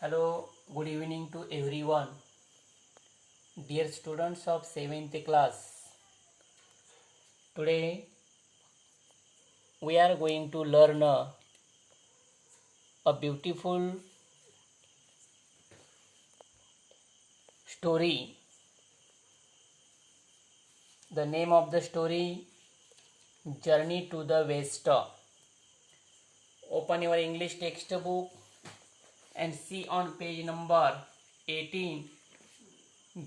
Hello, good evening to everyone. Dear students of 7th class, today we are going to learn a beautiful story. The name of the story, Journey to the West. Open your English textbook and see on page number 18,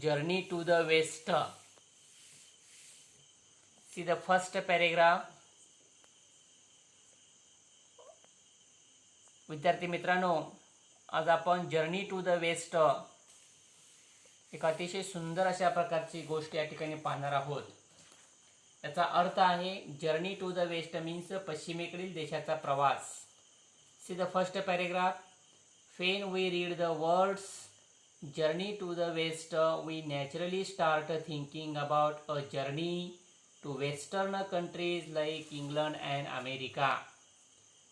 Journey to the West. See the first paragraph. विद्यार्थी मित्रांनो, आज आपण journey to the waste एक अतिशय सुंदर अशा प्रकारची गोष्ट या ठिकाणी पाहणार आहोत. याचा अर्थ आहे journey to the west means पश्चिमेकडील देशाचा प्रवास. See the first paragraph. When we read the words journey to the west we naturally start thinking about a journey to western countries like England and America.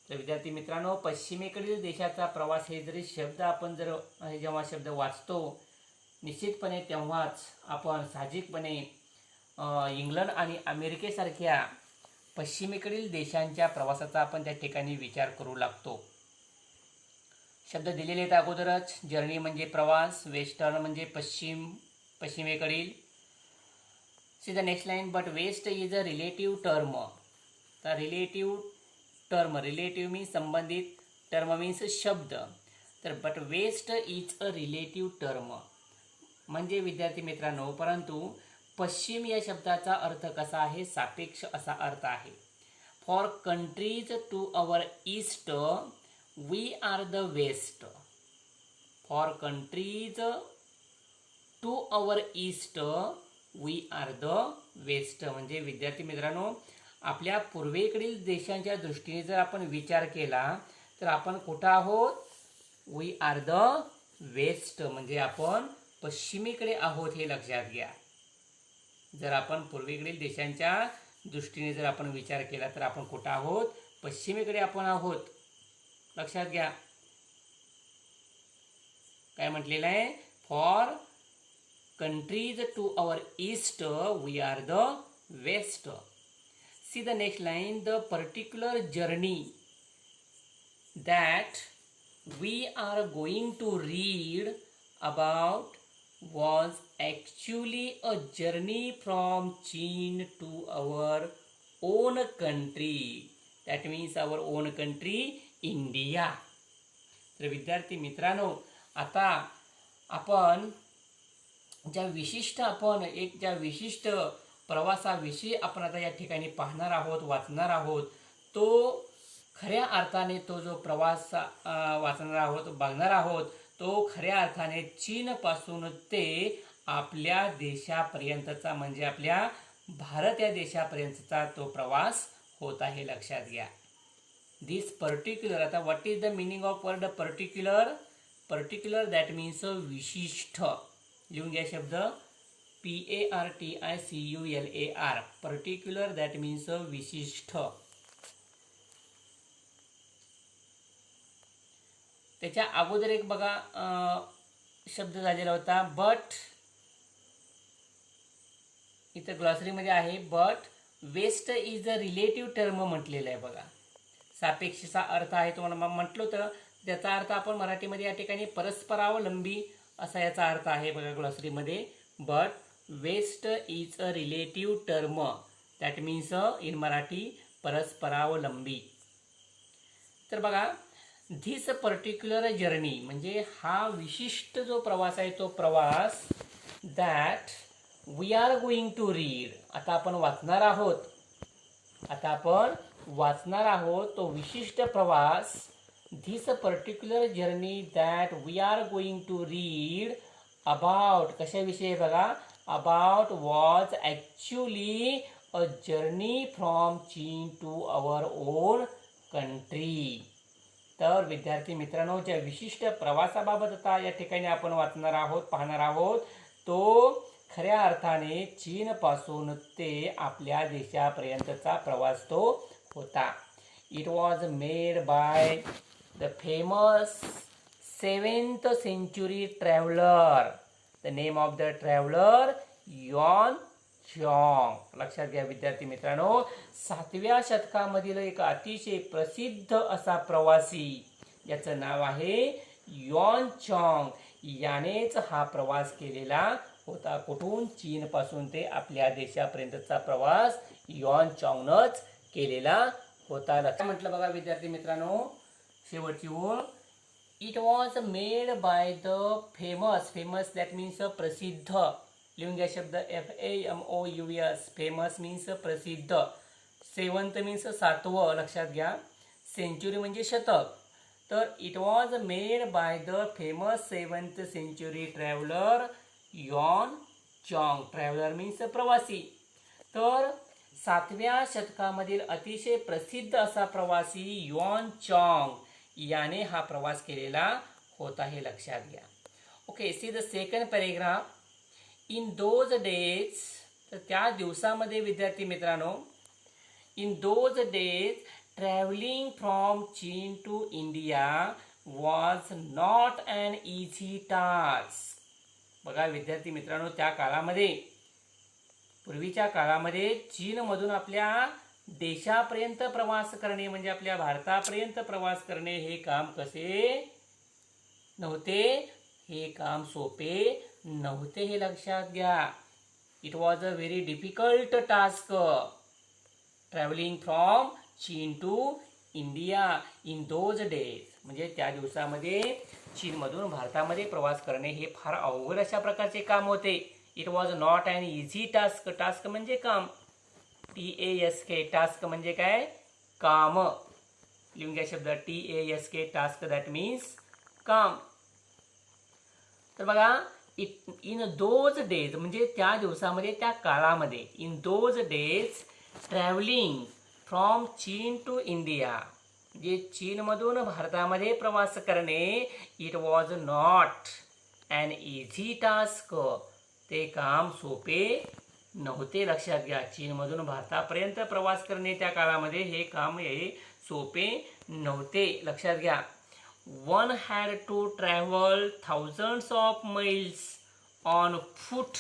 तर विद्यार्थी मित्रांनो, पश्चिमेकडील देशाचा प्रवास हे जरी शब्द आपण जेव्हा शब्द वाचतो निश्चितपणे तेव्हाच आपण साहजिकपणे इंग्लंड आणि अमेरिकेसारख्या पश्चिमेकडील देशांच्या प्रवासाचा आपण त्या ठिकाणी विचार करू लागतो. शब्द दिलेले आहेत अगोदरच. जर्नी म्हणजे प्रवास, वेस्टर्न म्हणजे पश्चिमेकडील. See the next line. But west is a relative term. तर रिलेटिव्ह मीन्स संबंधित, टर्म मीन्स शब्द. तर but west is a relative term म्हणजे विद्यार्थी मित्रांनो, परंतु पश्चिम या शब्दाचा अर्थ कसा आहे? सापेक्ष असा अर्थ आहे. For countries to our east we are the west. For countries to our east we are the west म्हणजे विद्यार्थी मित्रांनो, आपल्या पूर्वेकडील देशांच्या दृष्टीने जर आपण विचार केला तर आपण कुठं आहोत? वी आर द वेस्ट म्हणजे आपण पश्चिमेकडे आहोत हे लक्षात घ्या. जर आपण पूर्वेकडील देशांच्या दृष्टीने जर आपण विचार केला तर आपण कुठं आहोत? पश्चिमेकडे आपण आहोत. लक्षात घ्या काय म्हटलेलं आहे? For countries to our east we are the west. See the next line. The particular journey that we are going to read about was actually a journey from China to our own country. That means our own country, India. तर विद्यार्थी मित्रांनो, आता आपण ज्या विशिष्ट प्रवासाविषयी आपण आता या ठिकाणी पाहणार आहोत, वाचणार आहोत, तो खऱ्या अर्थाने तो जो प्रवास वाचणार आहोत, बघणार आहोत, तो खऱ्या अर्थाने चीनपासून ते आपल्या देशापर्यंतचा म्हणजे आपल्या भारत या देशापर्यंतचा तो प्रवास होत आहे. लक्षात घ्या. दिस पर्टिक्युलर. आता what is the meaning of word particular? Particular that means विशिष्ट. लिहून घ्या शब्द PARTICULAR. पर्टिक्युलर दॅट मीन्स विशिष्ट. त्याच्या अगोदर एक बघा शब्द झालेला होता बट. इथं ग्लॉसरीमध्ये आहे but west is a relative term म्हटलेलं आहे बघा. सापेक्षचा अर्थ आहे तुम्हाला म्हटलं होतं. त्याचा अर्थ आपण मराठीमध्ये या ठिकाणी परस्परावलंबी असा याचा अर्थ आहे बघा ग्लॉसरीमध्ये. But west is a relative term that means in Marathi परस्परावलंबी. तर बघा धिस पर्टिक्युलर जर्नी म्हणजे हा विशिष्ट जो प्रवास आहे तो प्रवास that we are going to read. आता आपण वाचणार आहोत तो विशिष्ट प्रवास. This particular journey that we are going to read about. कशाविषयी बघा? About was actually a journey from चीन टू अवर ओन कंट्री. तर विद्यार्थी मित्रांनो, ज्या विशिष्ट प्रवासाबाबत आता या ठिकाणी आपण वाचणार आहोत, पाहणार आहोत, तो खऱ्या अर्थाने चीनपासून ते आपल्या देशापर्यंतचा प्रवास तो होता. It was made by the famous 7th century traveler. The name of the traveler Yuan Chwang. लक्षात घ्या विद्यार्थी मित्रांनो, 7व्या शतकामधील एक अतिशय प्रसिद्ध असा प्रवासी, याचं नाव आहे युआन चॉंग. यानेच हा प्रवास केलेला होता. कुठून? चीन पासून ते आपल्या देशापर्यंतचा प्रवास युआन चॉंगनच केलेला होता. लक्षात म्हटलं बघा विद्यार्थी मित्रांनो, शेवटची ओळ. It was made by the famous. Famous that means प्रसिद्ध. लिहून घ्या शब्द FAMOUS. फेमस मीन्स प्रसिद्ध. 7th means 7वं. लक्षात घ्या. सेंचुरी म्हणजे शतक. तर it was made by the famous 7th century traveller Yuan Chwang. Traveller means प्रवासी. तर 7व्या शतकामधील अतिशय प्रसिद्ध असा प्रवासी युआन चॉंग याने हा प्रवास केलेला होता, हे लक्षात घ्या. Okay, see the second paragraph. In those days. तर त्या दिवसामध्ये विद्यार्थी मित्रांनो, in those days travelling from चीन to India was not an easy task. बघा विद्यार्थी मित्रांनो, त्या काळामध्ये, पूर्वीच्या काळामध्ये चीनमधून आपल्या देशापर्यंत प्रवास करणे म्हणजे आपल्या भारतापर्यंत प्रवास करणे हे काम कसे नव्हते, हे काम सोपे नव्हते, हे लक्षात घ्या. It was a very difficult task travelling from चीन to India in those days. म्हणजे त्या दिवसामध्ये चीनमधून भारतामध्ये प्रवास करणे हे फार अवघड अशा प्रकारचे काम होते. It was not an easy task. Task म्हणजे काम. TASK. टास्क म्हणजे काय? काम. लिहून घ्या शब्द TASK. टास्क दॅट मीन्स काम. तर बघा, इन दोज डेज म्हणजे त्या दिवसामध्ये, त्या काळामध्ये, in those days travelling from चीन टू इंडिया म्हणजे चीनमधून भारतामध्ये प्रवास करणे, it was not an easy task. ते काम सोपे नव्हते. लक्षात घ्या. चीनमधून भारतापर्यंत प्रवास करणे त्या काळामध्ये हे काम हे सोपे नव्हते. लक्षात घ्या. One had to travel thousands of miles on foot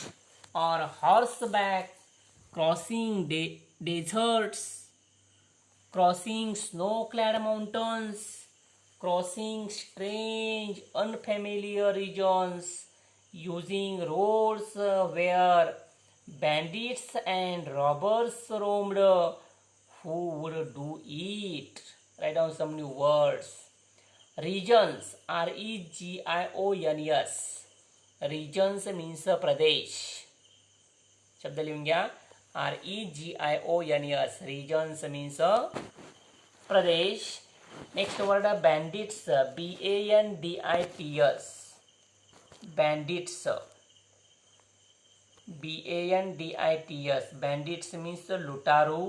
or horseback, crossing deserts, crossing snow-clad mountains, crossing strange, unfamiliar regions, using roads where bandits and robbers roamed. Who would do it? Write down some new words. Regions, REGIONS. Regions means प्रदेश. शब्द लिहून घ्या. REGIONS. Regions means प्रदेश. Next word bandits. BANDITS. Bandits. BANDITS. Bandits means लुटारू.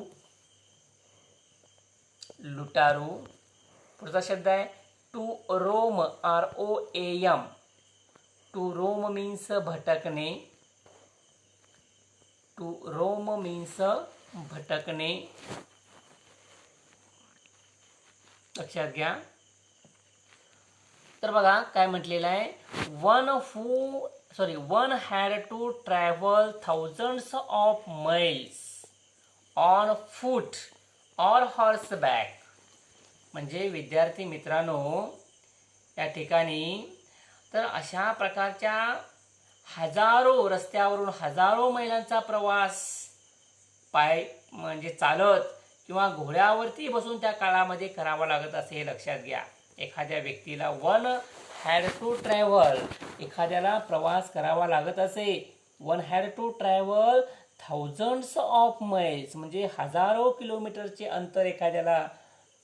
लुटारू. पुढचा शब्द आहे to roam. ROAM. To roam means भटकणे. टू रोम मीन्स भटकणे. लक्षात घ्या. तर बघा काय म्हटलेलं आहे. One had to travel thousands of miles on foot or horseback. म्हणजे विद्यार्थी मित्रांनो, या ठिकाणी तर अशा प्रकारच्या हजारो, रस्त्यावरून हजारो मैलांचा प्रवास पाय म्हणजे चालत किंवा घोड्यावरती बसून त्या काळामध्ये करावा लागत असे, हे लक्षात घ्या. एखाद्या व्यक्तीला वन हॅड टू ट्रॅव्हल, एखाद्याला प्रवास करावा लागत असे. One had to travel thousands of miles म्हणजे हजारो किलोमीटरचे अंतर एखाद्याला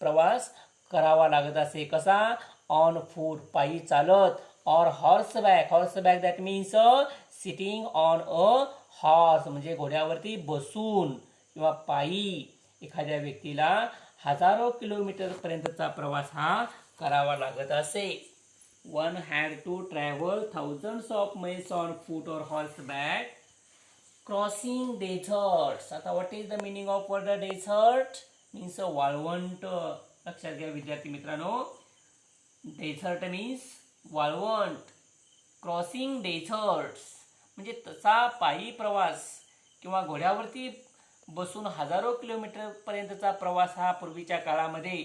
प्रवास करावा लागत असे. कसा? ऑन फूट, पायी चालत. Or horseback. Horseback that means sitting on a horse म्हणजे घोड्यावरती बसून किंवा पायी एखाद्या व्यक्तीला हजारो किलोमीटर पर्यंतचा प्रवास हा करावा लागत असे. One had to travel thousands of miles on foot or horseback crossing deserts. आता what is the meaning of word desert? Means वाळवंट. लक्षात घ्या विद्यार्थी मित्रांनो. डेझर्ट मीन्स वाळवंट, क्रॉसिंग डेझर्ट्स म्हणजे तसा पायी प्रवास किंवा घोड्यावरती बसून हजारो किलोमीटरपर्यंतचा प्रवास हा पूर्वीच्या काळामध्ये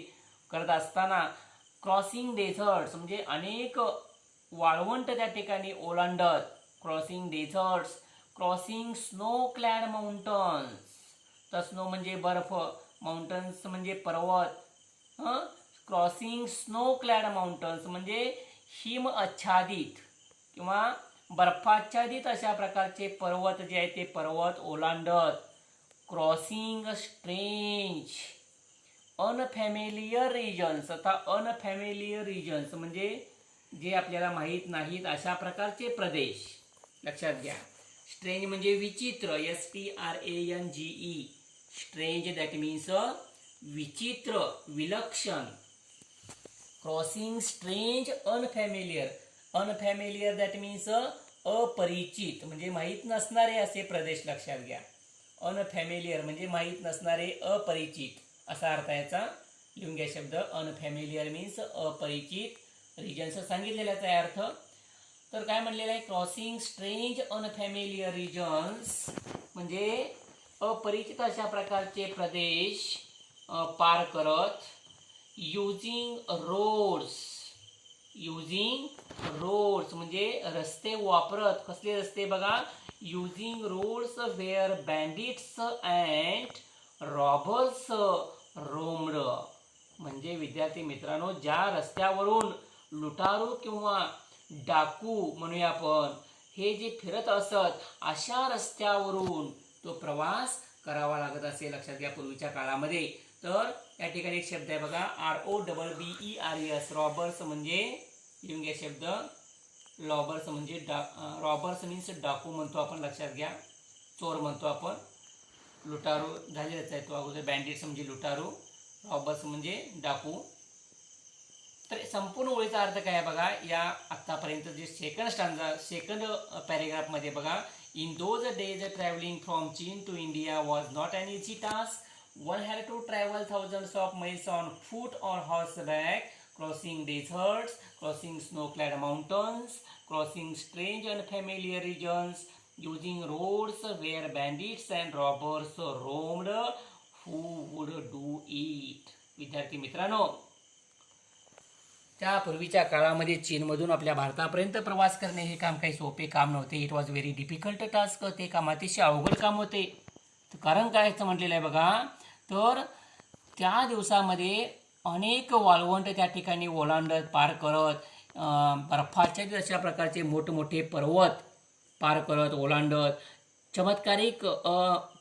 करत असताना क्रॉसिंग डेझर्ट्स म्हणजे अनेक वाळवंट त्या ठिकाणी ओलांडत, crossing deserts, crossing snow clad mountains, तर स्नो म्हणजे बर्फ, माउंटन्स म्हणजे पर्वत, क्रॉसिंग स्नो क्लॅड माउंटन्स म्हणजे हिम आच्छादित किंवा बर्फाच्छादित अशा प्रकारचे पर्वत जे आहेत ते पर्वत ओलांडत, क्रॉसिंग स्ट्रेंज अनफॅमिलियर रिजन्स. आता अनफॅमिलियर रिजन्स म्हणजे जे आपल्याला माहीत नाहीत अशा प्रकारचे प्रदेश लक्षात घ्या. स्ट्रेंज म्हणजे विचित्र, STRANGE, स्ट्रेंज दॅट मीन्स विचित्र, विलक्षण. Crossing strange unfamiliar, unfamiliar that means अपरिचित म्हणजे माहीत नसणारे असे प्रदेश लक्षात घ्या. अनफॅमिलियर म्हणजे माहीत नसणारे, अपरिचित असा अर्थ याचा. लिहून घ्या शब्द अनफॅमिलियर मीन्स अपरिचित, रिजन्स सांगितलेलाच आहे अर्थ. तर काय म्हणलेलं आहे, क्रॉसिंग स्ट्रेंज अनफॅमिलियर रिजन्स म्हणजे अपरिचित अशा प्रकारचे प्रदेश पार करत, युजिंग रोड्स, युजिंग रोड्स म्हणजे रस्ते वापरत. कसले रस्ते बघा, using roads where bandits and robbers roamed. म्हणजे विद्यार्थी मित्रांनो, ज्या रस्त्यावरून लुटारू किंवा डाकू म्हणूया आपण हे जे फिरत असत अशा रस्त्यावरून तो प्रवास करावा लागत असे लक्षात घ्या पूर्वीच्या काळामध्ये. तर या ठिकाणी एक शब्द आहे बघा, ROBBERS, रॉबर्स म्हणजे लिहून घ्या शब्द रॉबर्स म्हणजे रॉबर्स मीन्स डाकू म्हणतो आपण लक्षात घ्या, चोर म्हणतो आपण. लुटारू झालेलाच आहे तो अगोदर, बँडिट्स म्हणजे लुटारू, रॉबर्स म्हणजे डाकू. तर संपूर्ण ओळीचा अर्थ काय आहे बघा, या आत्तापर्यंत जे सेकंड पॅरेग्राफमध्ये बघा, in those days travelling from चीन to India was not an easy task. One had to travel thousands of miles on foot or horseback, crossing deserts, crossing snow-clad mountains, crossing strange and unfamiliar regions, using roads where bandits and robbers roamed. Who would do it? विद्यार्थी मित्रांनो, त्या पूर्वीच्या काळामध्ये चीनमधून आपल्या भारतापर्यंत प्रवास करणे हे काम काही सोपे काम नव्हते. It was very difficult task. ते काम अतिशय अवघड काम होते. कारण काय म्हटलेलं आहे बघा, तर त्या दिवसामध्ये अनेक वाळवंट त्या ठिकाणी ओलांडत पार करत, बर्फाच्या अशा प्रकारचे मोठमोठे पर्वत पार करत ओलांडत, चमत्कारिक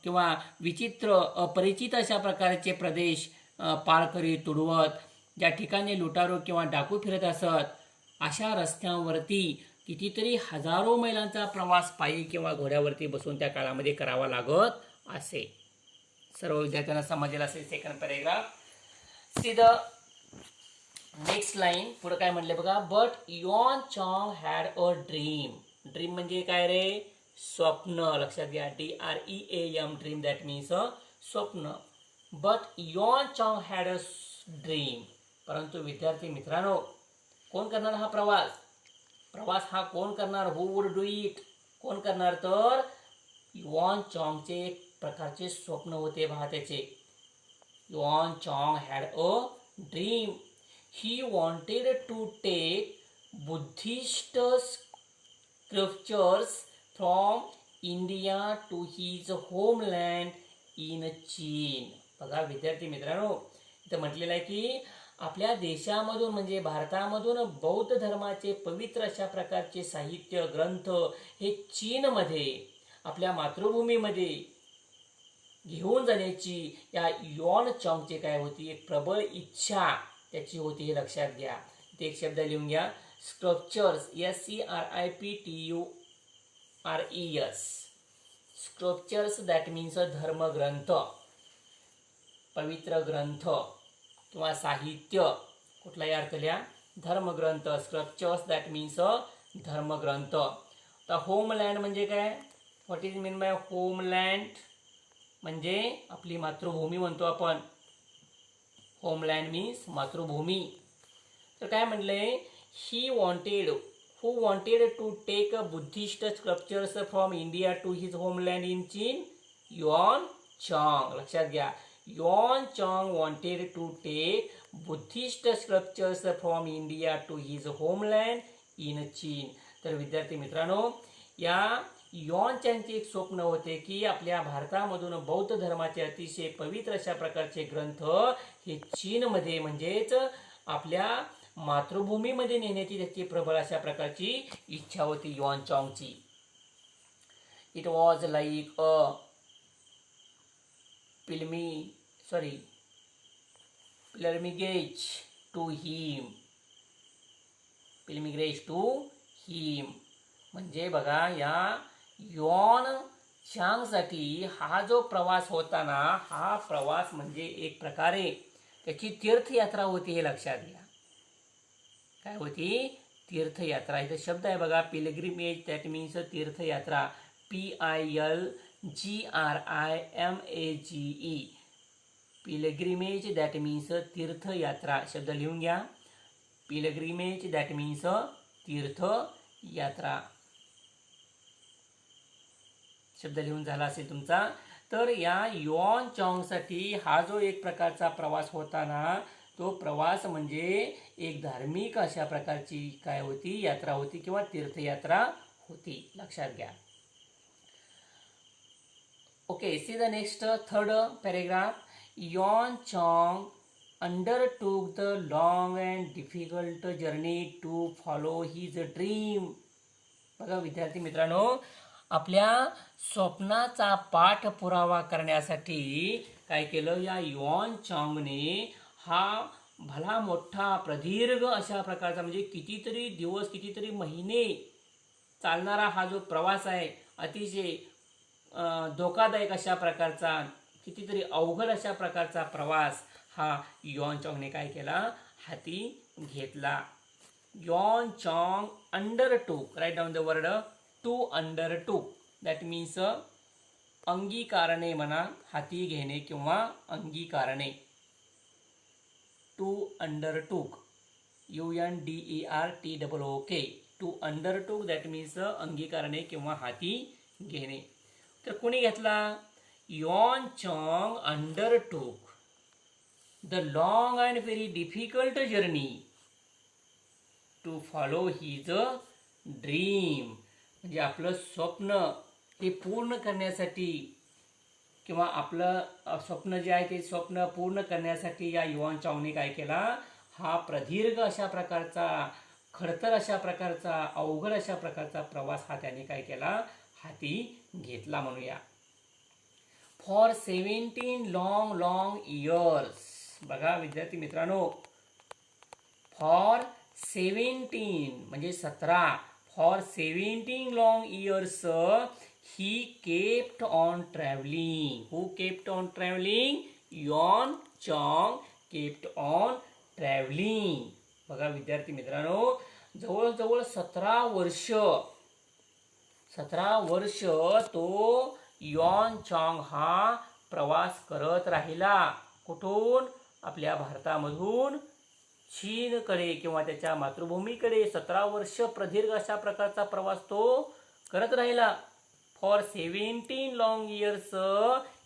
किंवा विचित्र अपरिचित अशा प्रकारचे प्रदेश पार करीत तुडवत, ज्या ठिकाणी लुटारू किंवा डाकू फिरत असत अशा रस्त्यांवरती कितीतरी हजारो मैलांचा प्रवास पायी किंवा घोड्यावरती बसून त्या काळामध्ये करावा लागत असे. सर्व विद्यार्थ्यांना समजलेलं असेल second paragraph. See the next line, पुढे काय म्हणले बघा, but Yuan Chwang had a dream. Dream म्हणजे काय रे, स्वप्न लक्षात घ्या, DREAM, ड्रीम दॅट मीन्स स्वप्न. But Yuan Chwang had a dream. परंतु विद्यार्थी मित्रांनो, कोण करणार हा प्रवास, प्रवास हा कोण करणार, हु वुड डू इट, कोण करणार, तर युआन चॉंगचे एक प्रकारचे स्वप्न होते पहा त्याचे. Yuan Chwang had a dream. He wanted to take Buddhist scriptures from India to his homeland in China. बघा विद्यार्थी मित्रांनो, इथं म्हटलेलं आहे की आपल्या देशामधून म्हणजे भारतामधून बौद्ध धर्माचे पवित्र अशा प्रकारचे साहित्य ग्रंथ हे चीनमध्ये आपल्या मातृभूमीमध्ये घेऊन जाण्याची या युआन चॉंगचे काय होती, एक प्रबळ इच्छा त्याची होती, हे लक्षात घ्या. ते एक शब्द लिहून घ्या, scriptures, SCRIPTURES, scriptures that means धर्मग्रंथ, पवित्र ग्रंथ किंवा साहित्य, कुठलाही अर्थ लिहा, धर्मग्रंथ. स्क्रिप्चर्स दॅट मीन्स धर्मग्रंथ. तर होमलँड म्हणजे काय, what is mean by homeland, म्हणजे आपली मातृभूमी म्हणतो आपण. होमलँड मीन्स मातृभूमी. तर काय म्हणले, he wanted who wanted to take Buddhist sculptures from India to his homeland in Chin? Yuan Chang. लक्षात घ्या. Yuan Chang wanted to take Buddhist sculptures from India to his homeland in Chin. तर विद्यार्थी मित्रांनो, या yuan चांगचे एक स्वप्न होते की आपल्या भारतामधून बौद्ध धर्माचे अतिशय पवित्र अशा प्रकारचे ग्रंथ हे चीनमध्ये म्हणजेच आपल्या मातृभूमीमध्ये नेण्याची त्याची प्रबळ अशा प्रकारची इच्छा होती युआन चांगची. It was like a pilgrimage to him. म्हणजे बघा, या युआन चांगसाठी हा जो प्रवास होता ना, हा प्रवास म्हणजे एक प्रकारे त्याची तीर्थयात्रा होती, हे लक्षात घ्या. काय होती? तीर्थयात्रा. इथे शब्द आहे बघा, पिलग्रिमेज, दॅट मीन्स तीर्थयात्रा. PILGRIMAGE. पिलग्रिमेज दॅट मीन्स तीर्थयात्रा. शब्द लिहून घ्या. पिलग्रिमेज दॅट मीन्स तीर्थयात्रा. शब्द लिहून झाला असेल तुमचा. तर या युआन चांगसाठी हा जो एक प्रकारचा प्रवास होता ना, तो प्रवास म्हणजे एक धार्मिक अशा प्रकारची काय होती? यात्रा होती किंवा तीर्थयात्रा होती. लक्षात घ्या. Okay, see the next third paragraph. Yuan चांग undertook the long and difficult journey to follow his dream. बघा विद्यार्थी मित्रांनो, आपल्या स्वप्नाचा पाठपुरावा करण्यासाठी काय केलं? या युआन चांगने हा भला मोठा प्रदीर्घ अशा प्रकारचा म्हणजे कितीतरी दिवस, कितीतरी महिने चालणारा हा जो प्रवास आहे, अतिशय धोकादायक अशा प्रकारचा, कितीतरी अवघड अशा प्रकारचा प्रवास हा युआन चांगने काय केला? हाती घेतला. Yuan Chwang undertook. Write down the word to undertook. That means अंगीकारणे म्हणा, हाती घेणे किंवा अंगीकारणे. To undertook. UNDERTOOK. To undertook that means अंगीकारणे किंवा हाती घेणे. तर कोणी घेतला? Yuan Chwang अंडरटूक the long and very difficult journey to follow his dream. म्हणजे आपलं स्वप्न हे पूर्ण करण्यासाठी किंवा आपलं स्वप्न जे आहे ते स्वप्न पूर्ण करण्यासाठी या युआन चांगने काय केला? हा प्रदीर्घ अशा प्रकारचा, खडतर अशा प्रकारचा, अवघड अशा प्रकारचा प्रवास हा त्याने काय केला? हाती घेतला म्हणूया. For 17 long years. बघा विद्यार्थी मित्रांनो, फॉर 17 म्हणजे 17. For 17 long years he kept on traveling. Who kept on traveling? Yuan चांग kept on traveling. बघा विद्यार्थी मित्रांनो, जवळजवळ 17 वर्ष तो युआन चांग हा प्रवास करत राहिला. कुठून? आपल्या भारतामधून चीनकडे किंवा त्याच्या मातृभूमीकडे 17 वर्ष प्रदीर्घ अशा प्रकारचा प्रवास तो करत राहिला. For 17 long years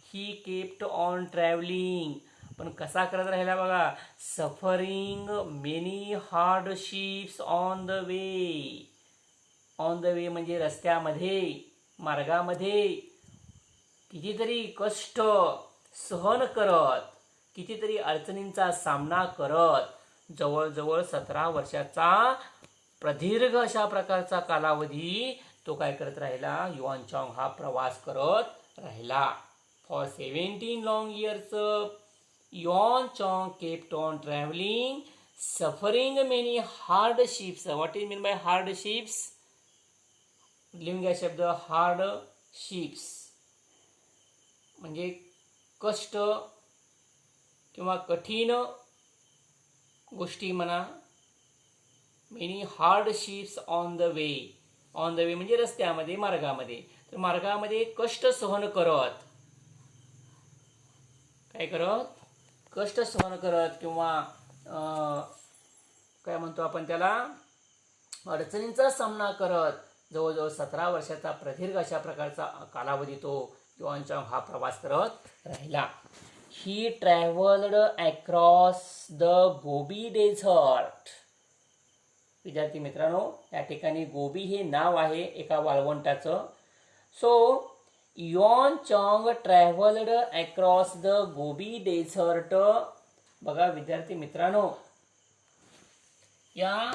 he kept on travelling. पण कसा करत राहिला बघा? Suffering many hardships on the way. On the way म्हणजे रस्त्यामध्ये, मार्गामध्ये कितीतरी कष्ट सहन करत, कितीतरी अडचणींचा सामना करत, जवळजवळ 17 वर्षाचा प्रदीर्घ अशा प्रकारचा कालावधी तो काय करत राहिला? युआन चांग हा प्रवास करत राहिला. फॉर 17 long years युआन चांग kept on travelling, suffering many hardships. What is mean by hardships? लिहून घ्या शब्द हार्डशिप्स. म्हणजे कष्ट किंवा कठीण गोष्टी म्हणा. Many hardships on the way. On the way म्हणजे रस्त्यामध्ये, मार्गामध्ये. तर मार्गामध्ये कष्ट सहन करत, काय करत? कष्ट सहन करत किंवा काय म्हणतो आपण त्याला? अडचणींचा सामना करत जवळजवळ 17 वर्षाचा प्रदीर्घ अशा प्रकारचा कालावधी तो युआन चांग हा प्रवास करत राहिला. He travelled across the Gobi desert. विद्यार्थी मित्रांनो, या ठिकाणी गोबी हे नाव आहे एका वाळवंटाचं. So Yuan Chwang travelled across the Gobi desert. बघा विद्यार्थी मित्रांनो, या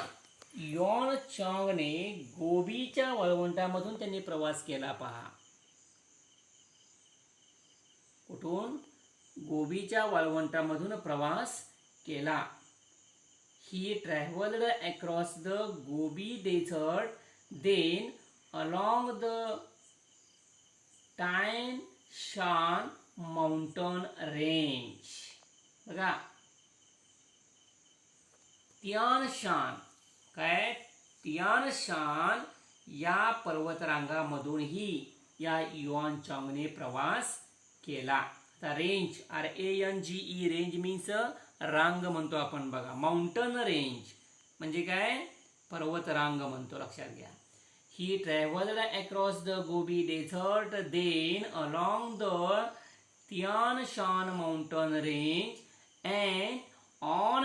युआन चांगने गोबीच्या वाळवंटामधून त्यांनी प्रवास केला. पहा, कुठून? गोबीच्या वाळवंटामधून प्रवास केला. He traveled across the Gobi Desert, then along the Tian Shan mountain range. बघा, तियान शान काय? तियान शान या पर्वतरांगामधूनही या युआन चांगने प्रवास केला. आता रेंज, RANGE, रेंज मीन्स रांग म्हणतो आपण. बघा, माउंटन रेंज म्हणजे काय? पर्वतरांग म्हणतो, लक्षात घ्या. He travelled across the Gobi desert, then along the Tian Shan mountain range and on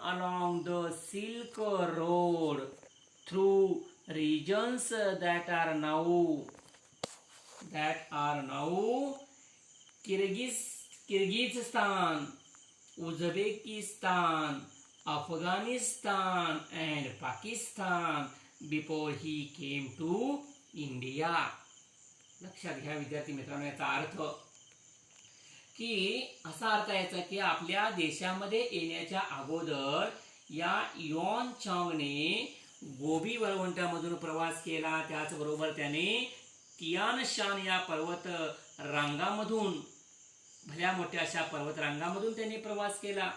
along the Silk Road through regions that are now Kyrgyzstan, Uzbekistan, Afghanistan and Pakistan before he came to India. लक्षात घ्या विद्यार्थी मित्रांनो, याचा अर्थ की असा अर्थ याचा की आपल्या देशामध्ये येण्याच्या अगोदर या युआन चांगने गोबी वाळवंटामधून प्रवास केला. त्याचबरोबर त्याने तियान शान या पर्वत रांगामधून, भल्या मोठ्या अशा पर्वत रांगामधून त्यांनी प्रवास केला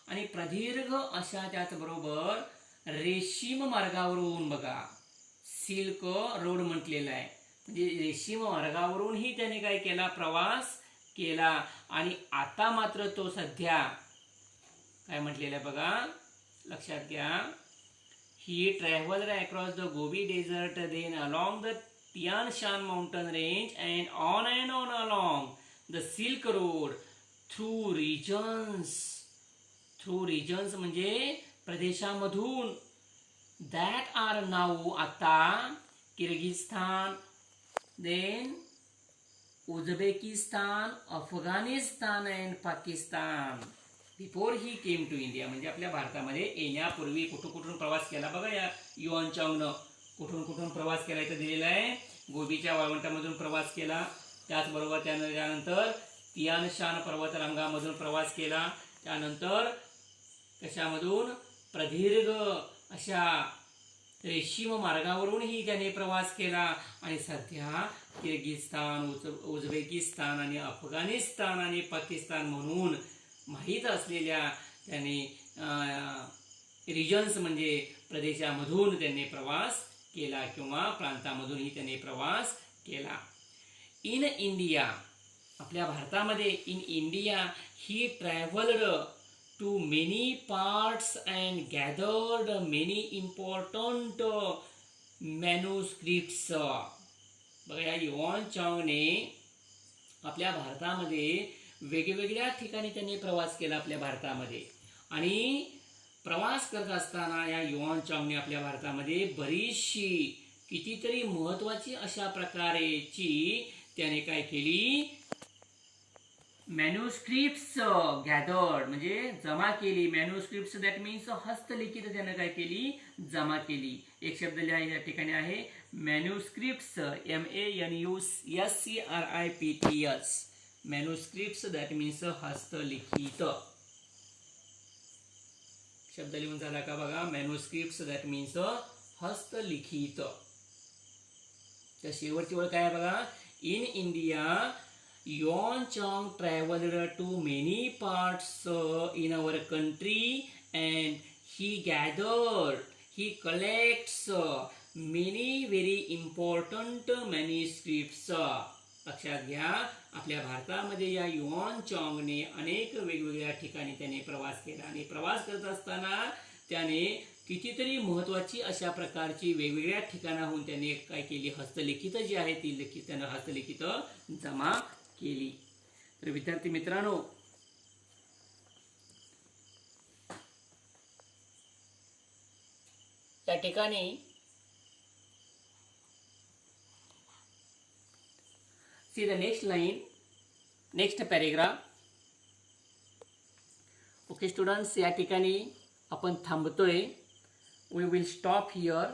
आणि प्रदीर्घ अशा त्याचबरोबर रेशीम मार्गावरून, बघा सिल्क रोड म्हटलेला आहे, म्हणजे रेशीम मार्गावरूनही त्याने काय केला? प्रवास केला. आणि आता मात्र तो सध्या काय म्हटलेलं आहे बघा, लक्षात घ्या. He travelled across the Gobi desert, then along the Tian Shan mountain range and on along the silk road through regions म्हणजे प्रदेशामधून, दॅट आर नाऊ आता Kyrgyzstan, then Uzbekistan, Afghanistan and Pakistan before he came to India. म्हणजे आपल्या भारतामध्ये येण्यापूर्वी कुठून प्रवास केला बघा या युआन चांगनं. कुठून प्रवास केला इथं दिलेला आहे. गोबीच्या वाळवंटामधून प्रवास केला, त्याचबरोबर त्यानंतर तियान शान पर्वतरांगामधून प्रवास केला, त्यानंतर कशामधून? प्रदीर्घ अशा रेशीम मार्गावरूनही त्याने प्रवास केला आणि सध्या किर्गिस्तान, उझबेकिस्तान आणि अफगाणिस्तान आणि पाकिस्तान म्हणून माहीत असलेल्या त्याने रिजन्स म्हणजे प्रदेशामधून त्यांनी प्रवास केला किंवा प्रांतामधूनही त्यांनी प्रवास केला. इन इंडिया, आपल्या भारतामध्ये, in India he travelled to many parts and gathered many important manuscripts. बघा, या युआन चांगने आपल्या भारतामध्ये वेगवेगळ्या ठिकाणी त्यांनी प्रवास केला आपल्या भारतामध्ये. आणि प्रवास करत असताना या युआन चांगने आपल्या भारतामध्ये बरीचशी कितीतरी महत्वाची अशा प्रकारची त्याने काय केली? मॅन्युस्क्रिप्ट्स गॅदर्ड म्हणजे जमा केली. मॅन्युस्क्रिप्ट्स दॅट मीन्स हस्तलिखित त्याने काय केली? जमा केली. एक शब्द लिहा या ठिकाणी आहे manuscripts, MANUSCRIPTS. Manuscripts that means हस्तलिखित. शब्द लिहून झाला का बघा? मॅन्युस्क्रिप्ट्स दॅट मीन्स हस्तलिखित. तर शेवटची ओळ काय आहे बघा? In India Yuan Chang traveled to many parts in our country and he collects many very important manuscripts. लक्षात घ्या, आपल्या भारतामध्ये या युआन चांगने अनेक वेगवेगळ्या ठिकाणी त्याने प्रवास केला आणि प्रवास करत असताना त्याने कितीतरी महत्त्वाची अशा प्रकारची वेगवेगळ्या ठिकाणाहून त्याने काय केली, हस्तलिखित जी आहे ती त्यानं हस्तलिखित जमा केली. तर विद्यार्थी मित्रांनो, या ठिकाणी see the next line, next paragraph. Okay students, या ठिकाणी आपण थांबतोय. We will stop here.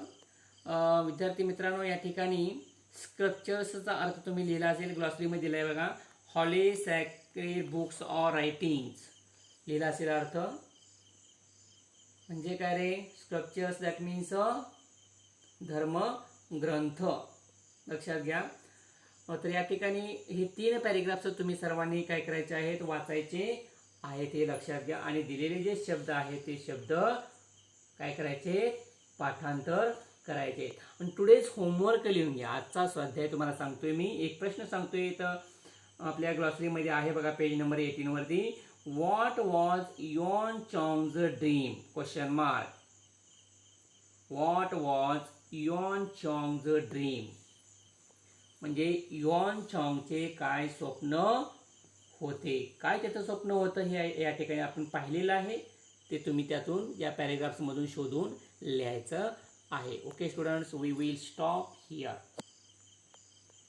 विद्यार्थी मित्रांनो, या ठिकाणी स्क्रिप्चर्सचा अर्थ तुम्ही लिहिला असेल, ग्लॉसरीमध्ये दिला आहे बघा. हॉली सॅक्रेड बुक्स ऑर रायटिंग्स लिहिला असेल अर्थ. म्हणजे काय रे, स्क्रिप्चर्स दॅट मीन्स धर्म ग्रंथ. लक्षात घ्या. तर या ठिकाणी हे 3 पॅरेग्राफ्स तुम्ही सर्वांनी काय करायचे आहेत, वाचायचे आहेत, हे लक्षात घ्या. आणि दिलेले जे शब्द आहेत ते शब्द काय करायचे, पाठांतर करायचे. आणि टुडेज होमवर्क लिहून घ्या. आजचा स्वाध्याय तुम्हाला सांगतोय मी. एक प्रश्न सांगतोय, तर आपल्या ग्लॉसरीमध्ये आहे बघा, पेज नंबर 18 वरती. What was Yuan Chwang's dream? Question mark. What was Yuan Chwang's dream? म्हणजे युआन चॉंगचे काय स्वप्न होते, काय त्याचं स्वप्न होतं हे या ठिकाणी आपण पाहिलेलं आहे. ते तुम्ही त्यातून या पॅरेग्राफ्समधून शोधून लिहायचं आहे. Okay students, we will stop here.